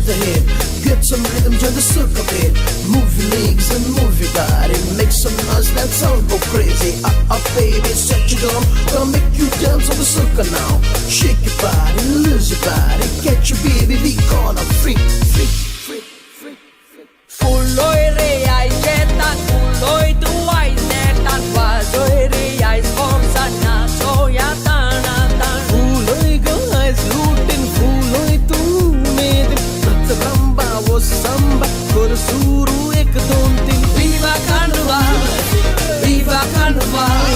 the head. Get some rhythm, join the circle bit. Move your legs and move your body. Make some noise, that sound go crazy. Baby, set your drum. Gonna make you dance on the circle now. Shake your body, lose your body. Catch your baby, we gonna freak, freak, freak, freak, freak. Fuloi reais jetan, fuloi tuais netan, vazoi reais força na soia tana tan. Fuloi guys looting, fuloi tu medin. Nat ramba wo samba, kor suru ek don tin. Viva Carnaval, viva Carnaval,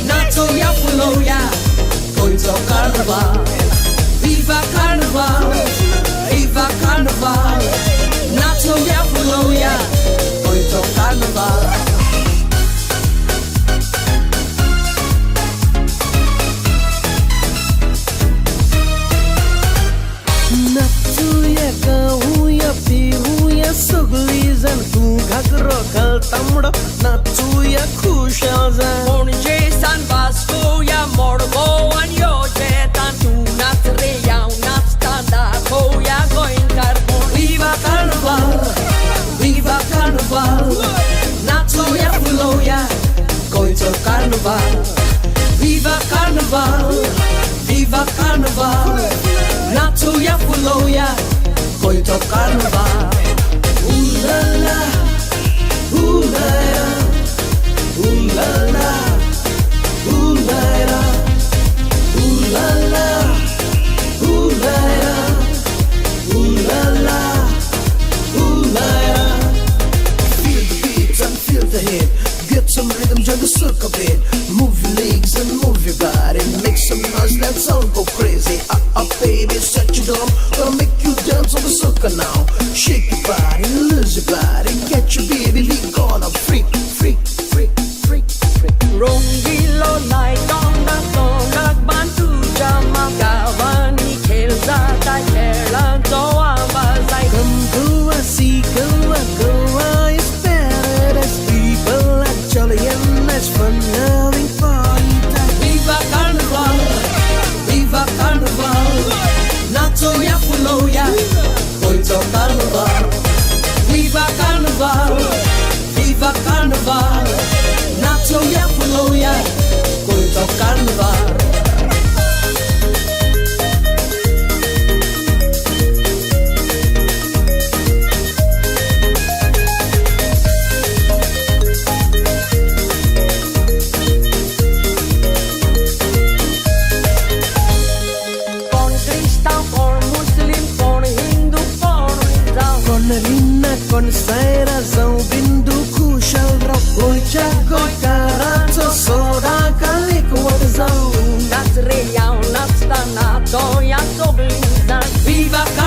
nacho ya fuloia, coito Carnaval. Viva Carnaval, viva Carnaval, nacho ya fuloia, coito Carnaval. Natsuya kahuya pihuya suglizan tu ghagro khal tamdo natsuya khushazan Mon jesan vasco ya morgo an yo jetan tu nat re ya nat standa ko ya going carbon. Viva Carnaval, viva Carnaval, nacho ya fuloia, coito Carnaval. Viva Carnaval, viva Carnaval, nacho ya fuloia, coito Carnaval. Ooh la la, ooh la la, ooh la la, ooh la la, ooh la la, ooh la la, ooh la la, ooh la la. Feel the beats and feel the head. Get some rhythm, join the circle bit. Move your legs and move your body. Make some noise, that sound go crazy. Baby, set your drum. Gonna make you dance on the circle now. Shake your body, lose your body. Catch your baby, we gonna freak, freak, freak, freak, freak. Rongilo night on the Tolak Bantu Jama Gavani Kelzata Kerala Toa Bazai. Come to a see, Goa is paradise. People are jolly and nice fun, having party time. Viva Carnaval, viva Carnaval, nacho ya fuloia, coito Carnaval. Viva Carnaval, viva Carnaval, nacho ya fuloia, coito Carnaval. Con saira zau bindu kushal rau Goi goi karanzo soda kalik wat zau Nats real, nats tanato, ya soblizan. Viva Carnaval.